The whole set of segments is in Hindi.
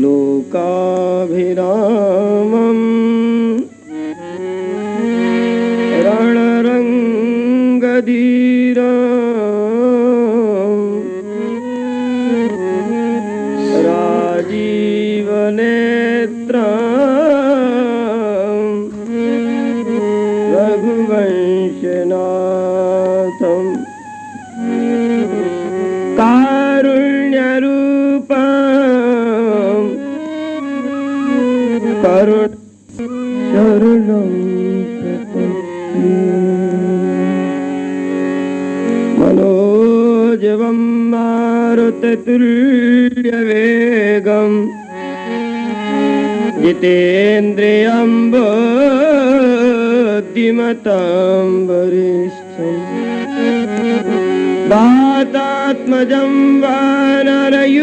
लोकाभिरामम् रणरङ्गधीरम् राजीवनेत्रम् रघुवंशनाथम् कारुण्यरूपम् शरणं मनोजवं मारुततुल्यवेगम् जितेन्द्रियं बुद्धिमतां वरिष्ठम् वातात्मजं वानरयूथमुख्यम्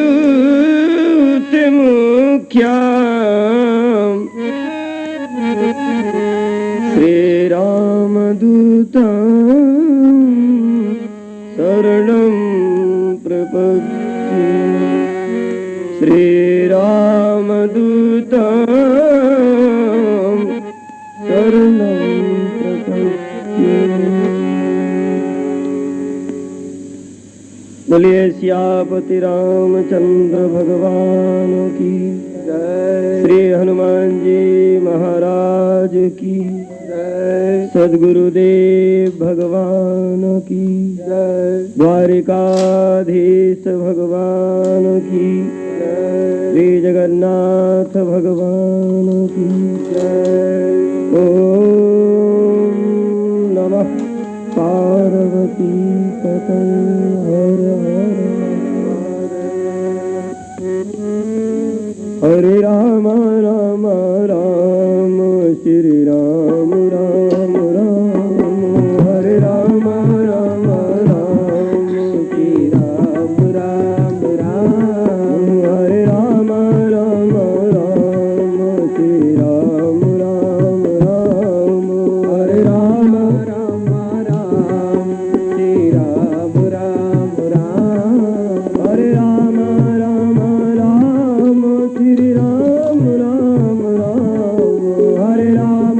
श्रीरामदूतं शरणं प्रपद्ये श्रीरामदूतं शरणं प्रपद्ये। बोलिए सियापति रामचंद्र भगवान की जय। श्री हनुमान जी महाराज की जय। सद्गुरुदेव भगवान की जय। द्वारिकाधीश भगवान की जय। श्री जगन्नाथ भगवान की जय। ओम नमः पार्वती पतये हर हरे राम राम राम श्री राम राम राम हरे राम राम राम श्री राम राम राम हरे राम राम राम श्री राम राम राम हरे राम राम राम श्री राम राम राम हरे राम राम राम श्री राम राम राम हरे राम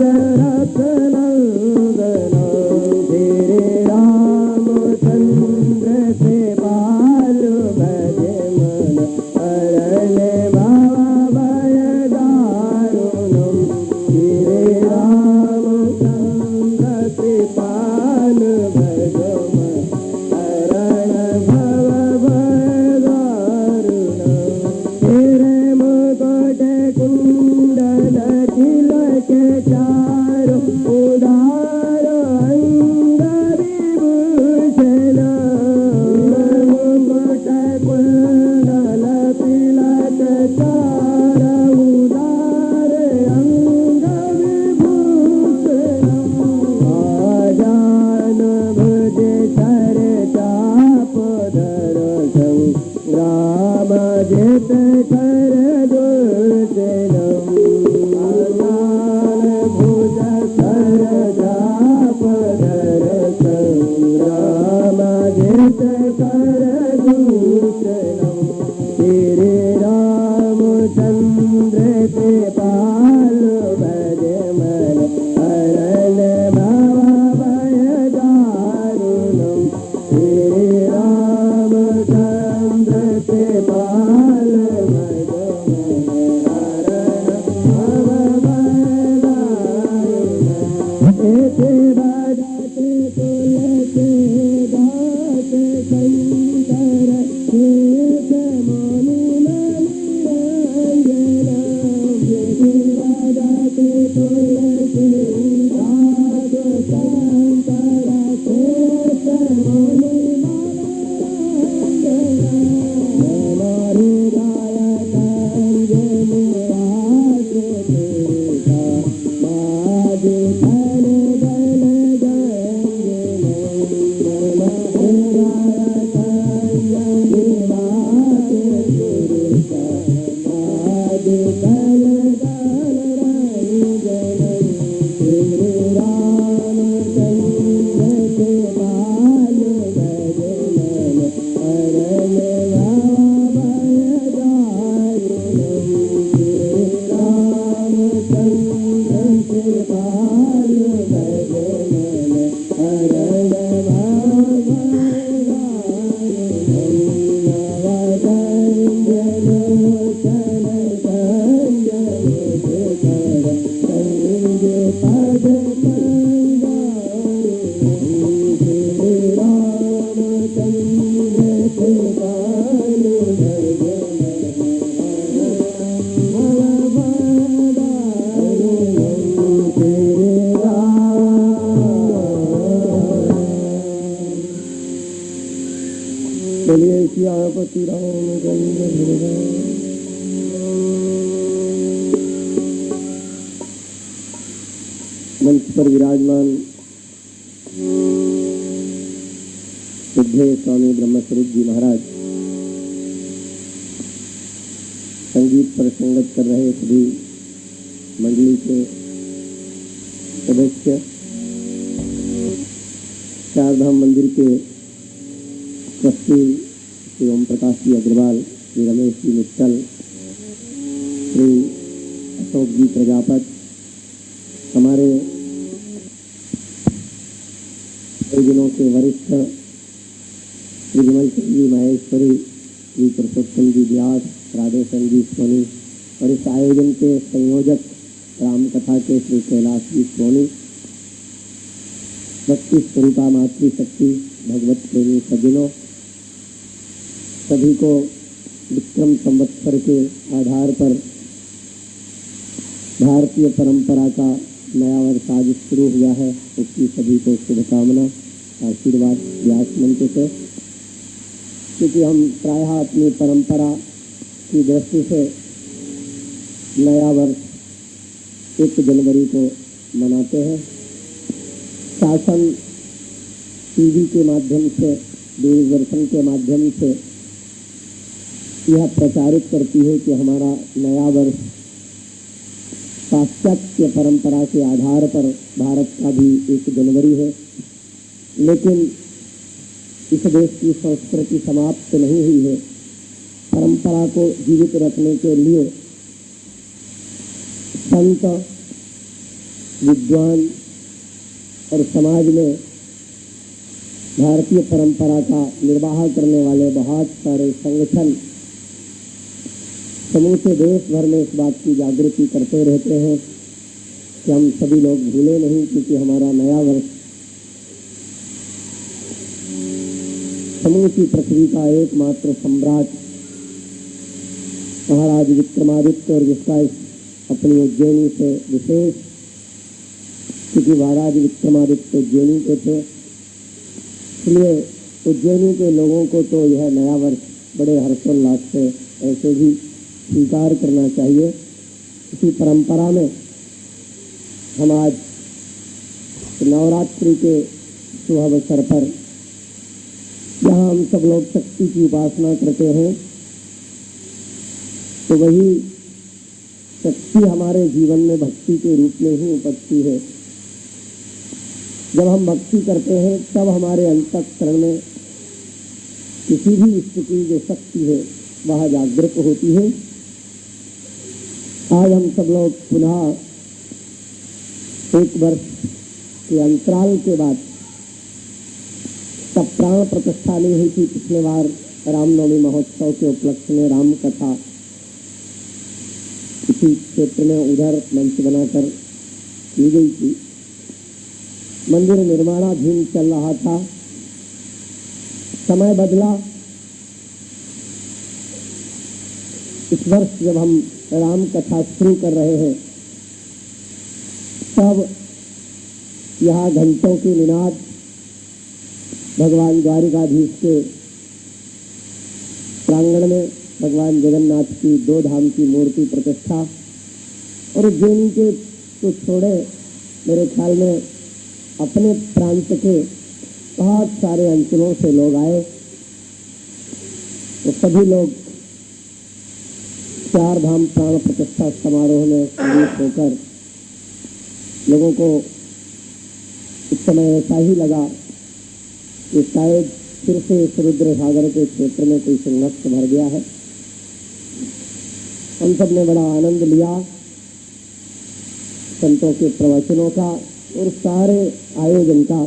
दशरथ नंदन श्री रामचंद्र से बाल भजे मन हरने भव भय दारुणम श्री रामचंद्र कृपाल भजो मन हरण भव भय दारुणम तेरे मुकुट कुंडल तिलक चारु उदार अंग विभूषण मुकुट कुंडल तिलक चारु उदार अंग विभूषण आजान भुज सर चाप दर्शन राम जित कर दुर्जनम आजान भुज सर चाप दर्शन राम जित कर दुर्जनम श्री रामचंद्र कृपाल भजे मन हरण भव भय दारुणम श्री रामचंद्र कृपाल भजे मन हरण भव भय दारुणम एते बजते तुलसी दास शंकर एक मुनि निरंजन एते बजते तुलसी दास शंकर एक मुनि हमारे गायक मुराद तेरा माज धन गल गंजन हमारे गायक मुराद तेरा माज धन गल रंजन श्री रामचंद्र के बाल भजे मन हरण भव भय दारुणम श्री रामचंद्र के बाल भजे मन हरण भव भय दारुणम नवगंजन लोचन गंजन शेखर संग पद मंदारुणम श्री रामचंद्र के बाल भजे मन भव भय दारुणम श्री बोलिए सियापति रामचंद्र भगवान। मंच पर विराजमान सिद्धेश स्वामी ब्रह्मस्वरूप जी महाराज, संगीत पर संगत कर रहे सभी मंडली के सदस्य, चारधाम मंदिर के ट्रस्टी श्री ओम प्रकाश जी अग्रवाल, श्री रमेश जी मित्तल, श्री अशोक जी प्रजापत, हमारे कई दिनों के वरिष्ठ श्री विमल सिंह जी महेश्वरी, श्री पुरुषोत्तम जी व्यास, राधेश्याम जी सोनी और इस आयोजन के संयोजक रामकथा के श्री कैलाश जी सोनी, भक्ति स्वरूपा मातृशक्ति भगवत प्रेमी सज्जनों, सभी को विक्रम संवत्सर के आधार पर भारतीय परंपरा का नया वर्ष आज शुरू हुआ है, उसकी सभी को शुभकामना आशीर्वाद व्यास मंच से, क्योंकि हम प्रायः अपनी परंपरा की दृष्टि से नया वर्ष 1 जनवरी को मनाते हैं। शासन टीवी के माध्यम से, दूरदर्शन के माध्यम से यह प्रचारित करती है कि हमारा नया वर्ष पाश्चात्य परंपरा के आधार पर भारत का भी 1 जनवरी है, लेकिन इस देश की संस्कृति समाप्त नहीं हुई है। परंपरा को जीवित रखने के लिए संत विद्वान और समाज में भारतीय परंपरा का निर्वाह करने वाले बहुत सारे संगठन समूचे देश भर में इस बात की जागृति करते रहते हैं कि हम सभी लोग भूले नहीं, क्योंकि हमारा नया वर्ष समूची पृथ्वी का एकमात्र सम्राट महाराज विक्रमादित्य, और जिसका अपनी उज्जैनी से विशेष, क्योंकि महाराज विक्रमादित्य उज्जैनी के थे, इसलिए उज्जैनी के लोगों को तो यह नया वर्ष बड़े हर्षोल्लास से ऐसे भी स्वीकार करना चाहिए। इसी परंपरा में हम आज नवरात्रि के शुभ अवसर पर जहाँ हम सब लोग शक्ति की उपासना करते हैं, तो वही शक्ति हमारे जीवन में भक्ति के रूप में ही उपजती है। जब हम भक्ति करते हैं तब हमारे अंतःकरण में किसी भी इष्ट की जो शक्ति है वह जागृत होती है। आज हम सब लोग पुनः एक वर्ष के अंतराल के बाद तब प्राण प्रतिष्ठा नहीं हुई थी। पिछले बार रामनवमी महोत्सव के उपलक्ष्य में राम कथा इसी क्षेत्र में उधर मंच बनाकर की गई थी। मंदिर निर्माणाधीन चल रहा था, समय बदला। इस वर्ष जब हम राम कथा शुरू कर रहे हैं तब यहाँ घंटों के निनाद, भगवान द्वारिकाधीश के प्रांगण में भगवान जगन्नाथ की 2 धाम की मूर्ति प्रतिष्ठा, और उज्जैन के तो छोड़े मेरे ख्याल में अपने प्रांत के बहुत सारे अंचलों से लोग आए। तो सभी लोग 4 धाम प्राण प्रतिष्ठा समारोह में शामिल होकर लोगों को इस समय ऐसा ही लगा कि शायद फिर से इस रुद्र सागर के क्षेत्र में कोई संघर्ष भर गया है। हम सब ने बड़ा आनंद लिया संतों के प्रवचनों का और सारे आयोजन का।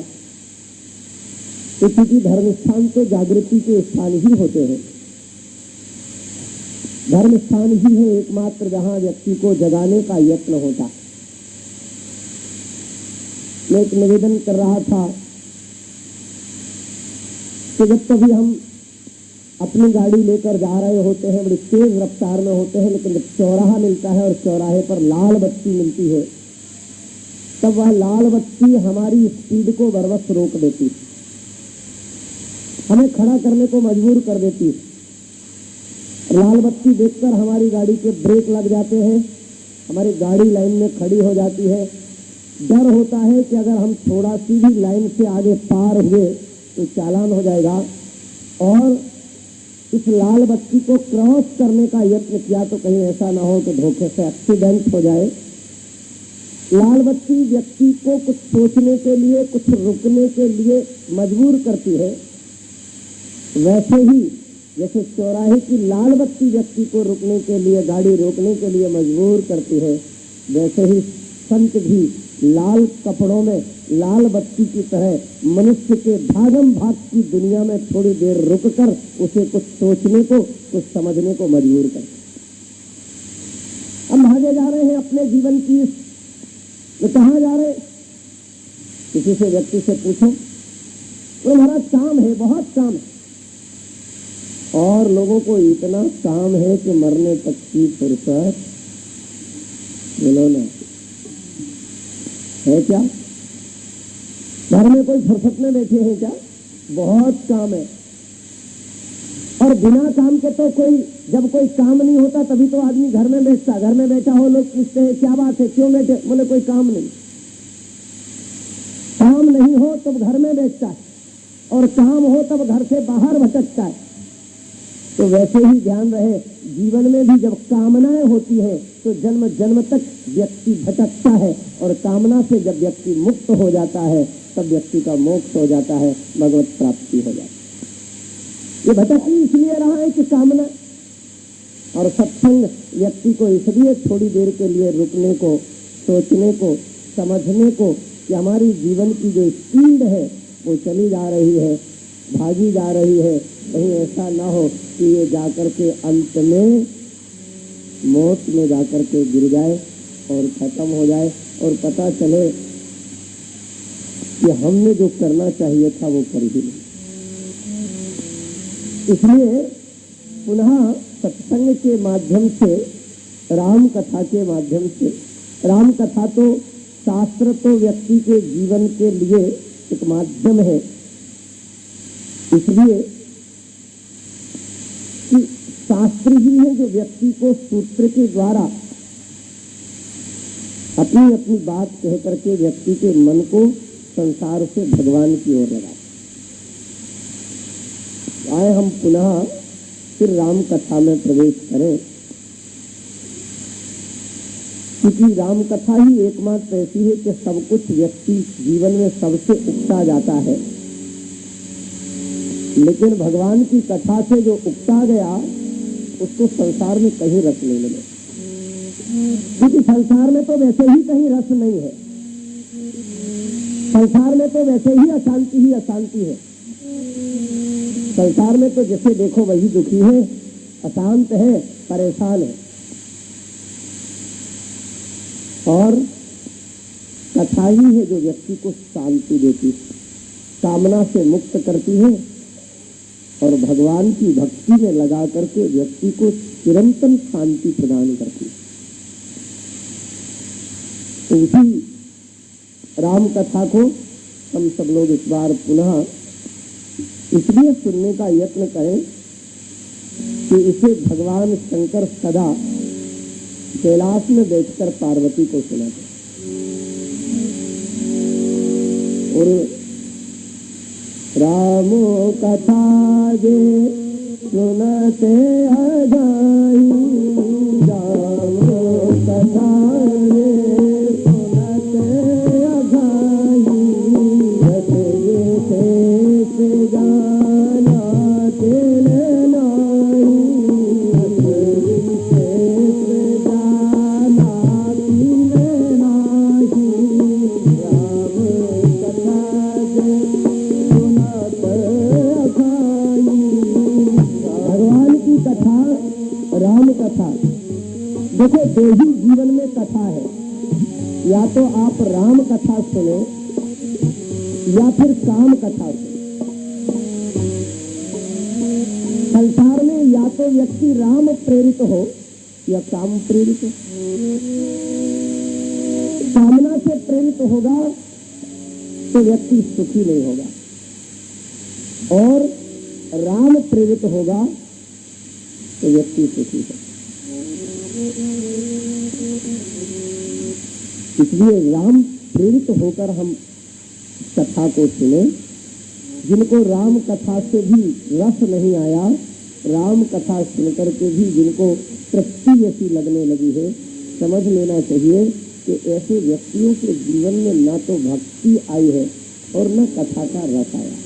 क्योंकि धर्म स्थान तो जागृति के स्थान ही होते हैं। धर्म स्थान ही है एकमात्र जहां व्यक्ति को जगाने का यत्न होता है। मैं एक निवेदन कर रहा था कि जब कभी हम अपनी गाड़ी लेकर जा रहे होते हैं, बड़ी तेज रफ्तार में होते हैं, लेकिन जब चौराहा मिलता है और चौराहे पर लाल बत्ती मिलती है, तब वह लाल बत्ती हमारी स्पीड को बरबस रोक देती है, हमें खड़ा करने को मजबूर कर देती है। लाल बत्ती देखकर हमारी गाड़ी के ब्रेक लग जाते हैं, हमारी गाड़ी लाइन में खड़ी हो जाती है। डर होता है कि अगर हम थोड़ा सी भी लाइन से आगे पार हुए तो चालान हो जाएगा, और इस लाल बत्ती को क्रॉस करने का यत्न किया तो कहीं ऐसा ना हो कि धोखे से एक्सीडेंट हो जाए। लाल बत्ती व्यक्ति को कुछ सोचने के लिए, कुछ रुकने के लिए मजबूर करती है। वैसे ही जैसे चौराहे की लाल बत्ती व्यक्ति को रुकने के लिए, गाड़ी रोकने के लिए मजबूर करती है, वैसे ही संत भी लाल कपड़ों में लाल बत्ती की तरह मनुष्य के भागम भाग की दुनिया में थोड़ी देर रुककर उसे कुछ सोचने को, कुछ समझने को मजबूर करते। हम भागे जा रहे हैं अपने जीवन की, तो कहाँ जा रहे? किसी से व्यक्ति से पूछो तो हमारा काम है, बहुत काम है, और लोगों को इतना काम है कि मरने तक की फुर्सत बोलो ना है क्या? घर में कोई फुर्सत में बैठे हैं क्या? बहुत काम है। और बिना काम के तो कोई, जब कोई काम नहीं होता तभी तो आदमी घर में बैठता। घर में बैठा हो, लोग पूछते हैं क्या बात है, क्यों बैठे? बोले कोई काम नहीं। काम नहीं हो तब घर में बैठता है, और काम हो तब घर से बाहर भटकता है। तो वैसे ही ध्यान रहे, जीवन में भी जब कामनाएं होती हैं तो जन्म जन्म तक व्यक्ति भटकता है, और कामना से जब व्यक्ति मुक्त हो जाता है तब व्यक्ति का मोक्ष हो जाता है, भगवत प्राप्ति हो जाती है। ये भटकनी इसलिए रहा है कि कामना और सत्संग व्यक्ति को इसलिए थोड़ी देर के लिए रुकने को, सोचने को, समझने को कि हमारी जीवन की जो स्पीड है वो चली जा रही है, भागी जा रही है, कहीं ऐसा ना हो कि ये जाकर के अंत में मौत में जाकर के गिर जाए और खत्म हो जाए और पता चले कि हमने जो करना चाहिए था वो कर ही नहीं। इसलिए पुनः सत्संग के माध्यम से, राम कथा के माध्यम से, राम कथा तो शास्त्र तो व्यक्ति के जीवन के लिए एक माध्यम है, इसलिए कि शास्त्र ही है जो व्यक्ति को सूत्र के द्वारा अपनी अपनी बात कह करके व्यक्ति के मन को संसार से भगवान की ओर लगा। आए हम पुनः फिर राम कथा में प्रवेश करें, क्योंकि राम कथा ही एकमात्र ऐसी है कि सब कुछ व्यक्ति जीवन में सबसे उकता जाता है, लेकिन भगवान की कथा से जो उकता गया उसको संसार में कहीं रस नहीं मिले, क्योंकि संसार में तो वैसे ही कहीं रस नहीं है, संसार में तो वैसे ही अशांति है। संसार में तो जैसे देखो वही दुखी है, अशांत है, परेशान है। और कथा ही है जो व्यक्ति को शांति देती, कामना से मुक्त करती है और भगवान की भक्ति में लगा करके व्यक्ति को चिरंतन शांति प्रदान करती है। तो उसी राम कथा को हम सब लोग इस बार पुनः इसलिए सुनने का यत्न करें कि इसे भगवान शंकर सदा कैलाश में बैठकर पार्वती को सुनाते और रामो कथा जे सुनते अगाई, रामो कथा देखो, दो ही जीवन में कथा है, या तो आप राम कथा सुने या फिर काम कथा सुने। संसार में या तो व्यक्ति राम प्रेरित हो या काम प्रेरित हो। कामना से प्रेरित होगा तो व्यक्ति सुखी नहीं होगा, और राम प्रेरित होगा तो व्यक्ति सुखी है। इसलिए राम प्रेरित होकर हम कथा को सुने। जिनको राम कथा से भी रस नहीं आया, राम कथा सुनकर के भी जिनको तृप्ति ऐसी लगने लगी है, समझ लेना चाहिए कि ऐसे व्यक्तियों के जीवन में न तो भक्ति आई है और न कथा का रस आया।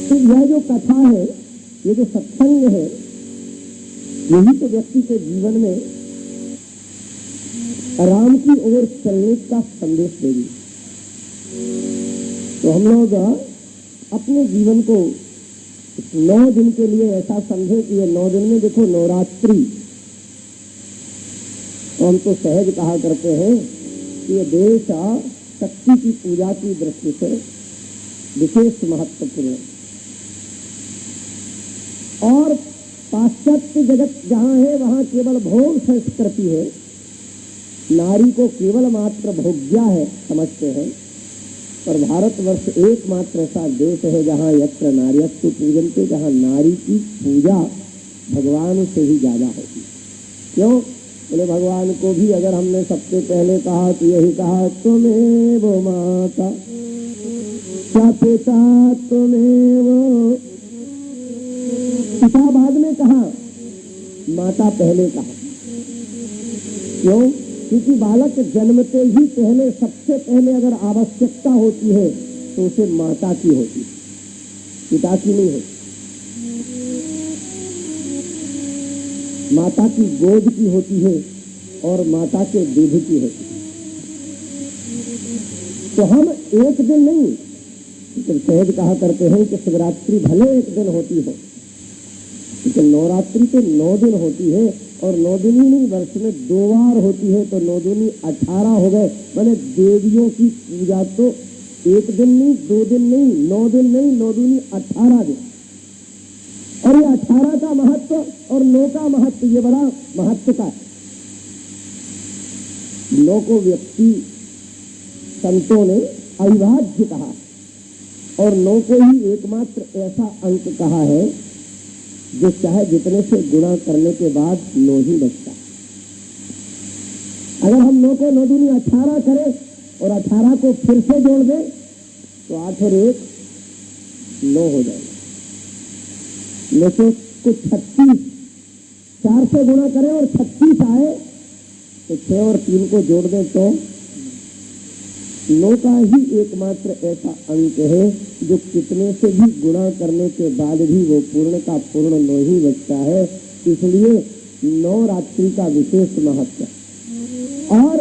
तो यह जो कथा है, ये जो सत्संग है, यही तो व्यक्ति के जीवन में राम की ओर चलने का संदेश देगी। तो हम लोग अपने जीवन को 9 दिन के लिए ऐसा समझे कि ये 9 दिन में देखो नवरात्रि, तो हम तो सहज कहा करते हैं कि ये देश शक्ति की पूजा की दृष्टि से विशेष महत्वपूर्ण है। और पाश्चात्य जगत जहाँ है वहाँ केवल भोग संस्कृति है, नारी को केवल मात्र भोग्या है समझते हैं। और भारतवर्ष एकमात्र ऐसा देश है जहाँ यत्र नार्यस्तु पूजन्ते, जहाँ नारी की पूजा भगवान से ही ज्यादा होती। क्यों? बोले भगवान को भी अगर हमने सबसे पहले कहा तो यही कहा, त्वमेव माता च पिता त्वमेव। पिता बाद में कहा, माता पहले कहा। क्यों? क्योंकि बालक जन्मते ही पहले, सबसे पहले अगर आवश्यकता होती है तो उसे माता की होती, पिता की नहीं होती। माता की गोद की होती है और माता के दूध की होती है। तो हम एक दिन नहीं, तो सहज कहा करते हैं कि शिवरात्रि भले एक दिन होती हो, लेकिन नवरात्रि तो 9 दिन होती है, और 9 दिन ही नहीं, वर्ष में 2 बार होती है, तो 9 दूनी 18 हो गए। मैंने देवियों की पूजा तो एक दिन नहीं, 2 दिन नहीं, 9 दिन नहीं, 9 दूनी 18 दिन। और ये 18 का महत्व और 9 का महत्व, ये बड़ा महत्व का है। 9 को व्यक्ति संतों ने अविभाज्य कहा, और 9 को ही एकमात्र ऐसा अंक कहा है जो चाहे जितने से गुणा करने के बाद 9 ही बचता है। अगर हम 9 को 9 दूनी 18 करें और 18 को फिर से जोड़ दें तो 8 और 1 9 हो जाएगा। लेकिन कुछ 36 4 से गुणा करें और 36 आए तो 6 और 3 को जोड़ दें तो 9 का ही एकमात्र ऐसा अंक है जो कितने से भी गुणा करने के बाद भी वो पूर्ण का पूर्ण 9 ही बचता है। इसलिए नवरात्रि का विशेष महत्व है। और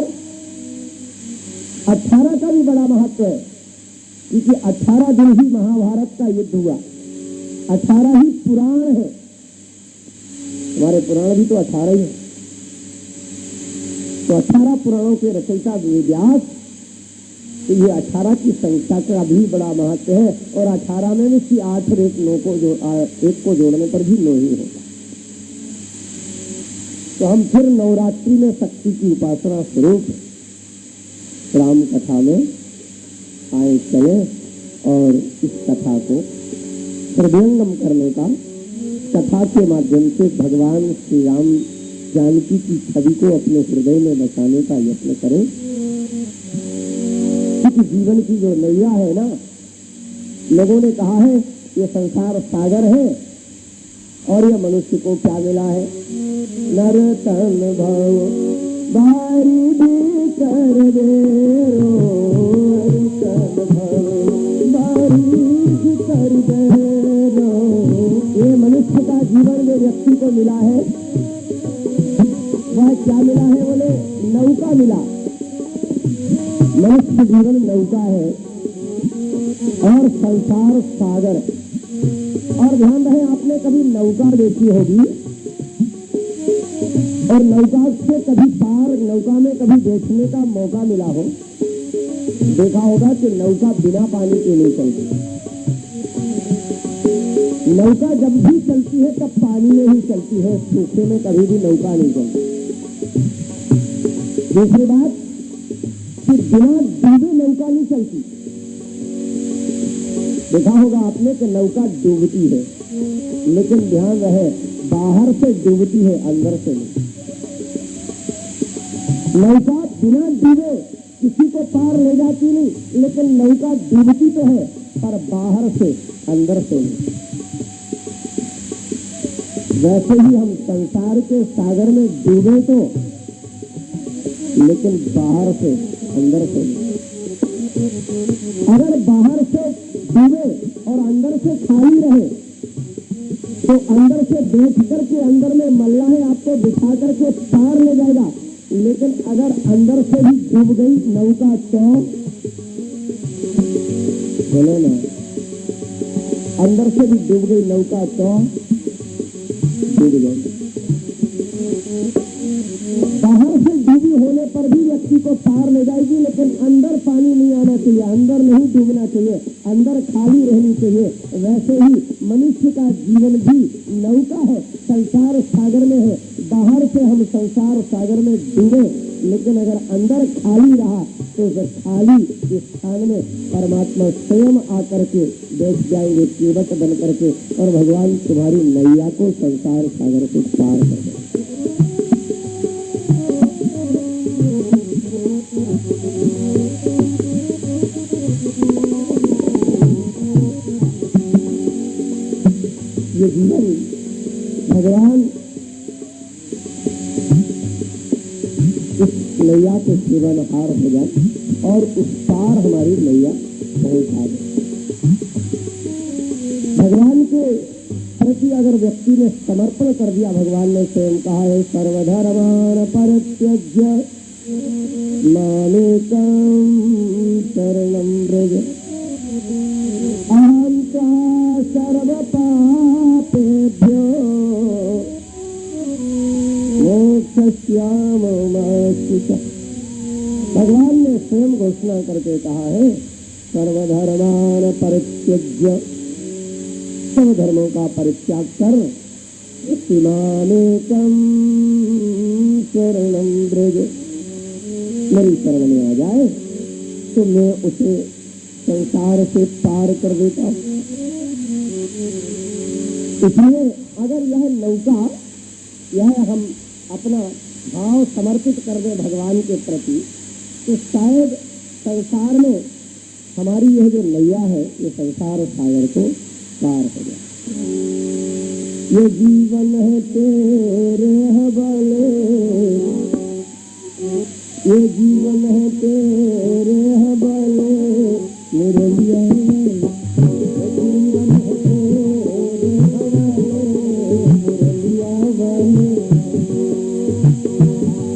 18 का भी बड़ा महत्व है, क्योंकि 18 दिन ही महाभारत का युद्ध हुआ, 18 ही पुराण है। हमारे पुराण भी तो 18 ही है। तो 18 पुराणों के रचयिता व्यास, तो ये 18 की संख्या का भी बड़ा महत्व है। और 18 में भी 8 और 1 9 को एक को जोड़ने पर भी 9 ही होगा। तो हम फिर नवरात्रि में शक्ति की उपासना स्वरूप राम कथा में आए चले, और इस कथा को हृदयंगम करने का, कथा के माध्यम से भगवान श्री राम जानकी की छवि को अपने हृदय में बसाने का यत्न करें। क्योंकि जीवन की जो नैया है ना, लोगों ने कहा है ये संसार सागर है, और ये मनुष्य को क्या मिला है, नर तन भव बारी भी कर दे रो, तन भव बारी भी कर दे रो। ये मनुष्य का जीवन जो व्यक्ति को मिला है, वह क्या मिला है, बोले नौका मिला। मनुष्य जीवन नौका है और संसार सागर। और ध्यान रहे, आपने कभी नौका देखी होगी, और नौका से कभी पार, नौका में कभी बैठने का मौका मिला हो, देखा होगा कि नौका बिना पानी के नहीं चलती। नौका जब भी चलती है तब पानी में ही चलती है, सूखे में कभी भी नौका नहीं चलती। दूसरी बात कि बिना डूबे नौका नहीं चलती। देखा होगा आपने कि नौका डूबती है, लेकिन ध्यान रहे बाहर से डूबती है, अंदर से नहीं। नौका बिना डूबे किसी को पार ले जाती नहीं, लेकिन नौका डूबती तो है पर बाहर से, अंदर से नहीं। वैसे ही हम संसार के सागर में डूबे तो, लेकिन बाहर से, अंदर से नहीं। अगर बाहर से डूबे और अंदर से खाली रहे तो अंदर से बैठ करके अंदर में मल्लाह आपको बिठा करके पार ले जाएगा। लेकिन अगर अंदर से भी डूब गई नौका तो बोले ना, अंदर से भी डूब गई नौका तो डूब गई। बाहर से डूबी होने पर भी व्यक्ति को पार ले जाएगी, लेकिन अंदर पानी नहीं आना चाहिए, अंदर नहीं डूबना चाहिए, अंदर खाली रहनी चाहिए। वैसे ही मनुष्य का जीवन भी नौका है, संसार सागर में है। बाहर से हम संसार सागर में डूबे, लेकिन अगर अंदर खाली रहा तो खाली स्थान में परमात्मा स्वयं आकर के बैठ जाएंगे केवट बन करके, और भगवान तुम्हारी नैया को संसार सागर से पार कर देंगे। ये जीवन भगवान इस नैया के सेवनहार हो जाए और उस पार हमारी नैया पहुंचा दे। भगवान के प्रति अगर व्यक्ति ने समर्पण कर दिया, भगवान ने स्वयं कहा है सर्वधर्मान परित्यज्य मामेकं शरणं व्रज अहं त्वा सर्वपापेभ्यो मोक्षयिष्यामि। भगवान ने स्वयं घोषणा करके कहा है, सर्वधर्मान परित्यज्य, सब धर्मों का परित्याग कर मामेकं शरणं व्रज, मेरी शरण में आ जाए तो मैं उसे संसार से पार कर देता हूँ। इसलिए अगर यह नौका, यह हम अपना भाव समर्पित कर दे भगवान के प्रति, तो शायद संसार में हमारी यह जो नैया है, ये संसार सागर को पार हो जाए। ये जीवन है तेरे हवाले, ये जीवन है तेरे हवाले, मुरलिया जीवन है तेरे हवाले, मुरलिया वाले,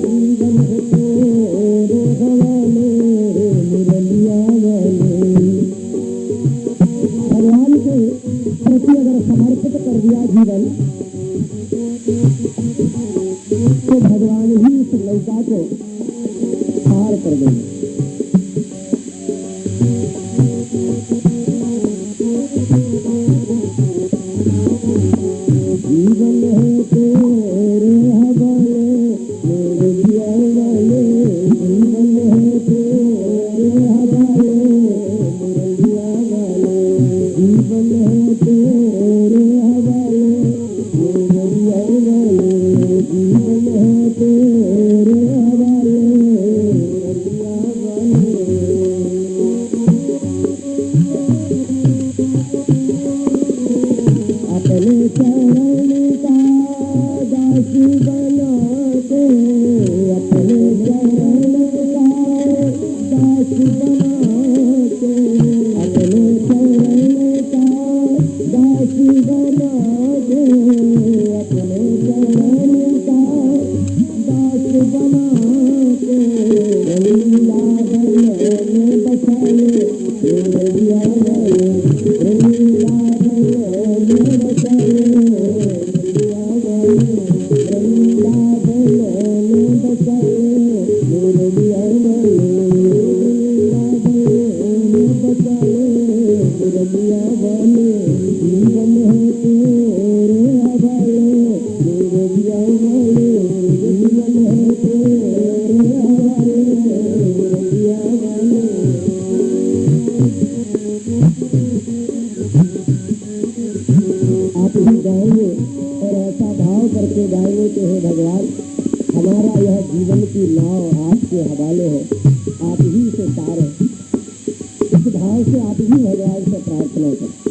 जीवन है तेरे हवाले, मुरलिया वाले। भगवान के प्रति अगर समर्पित कर दिया जीवन, तो भगवान ही इस नौका को पार कर देंगे। जीवन है तेरे हवाले, मेरे दिया वाले, जीवन है तेरे हवाले, मेरे दिया वाले, जीवन है तेरे हवाले, मेरे दिया वाले, जीवन है तेरे हवाले, मेरे दिया वाले। अपने चरण का दासी बना के, अपने चरण का दासी बना के, अपने चरण का दासी बना के, अपने चरण का दासी बना के, रंगीला बने में बसाए, रंगीला बने, रंगीला बने में बसाए, रंगीला बने, रंगीला बने में बसाए, रंगीला बने, रंगीला बने में बसाए, रंगीला बने, जीवन है तेरे हवाले, रंगीला बने, जीवन है तेरे हवाले, रंगीला बने। आप ही गाएंगे और ऐसा भाव करके गाएंगे कि हे भगवान, हमारा यह जीवन की नाव आपके हवाले है, आप ही से तार है। इस भाव से आप ही भगवान से प्रार्थना करें।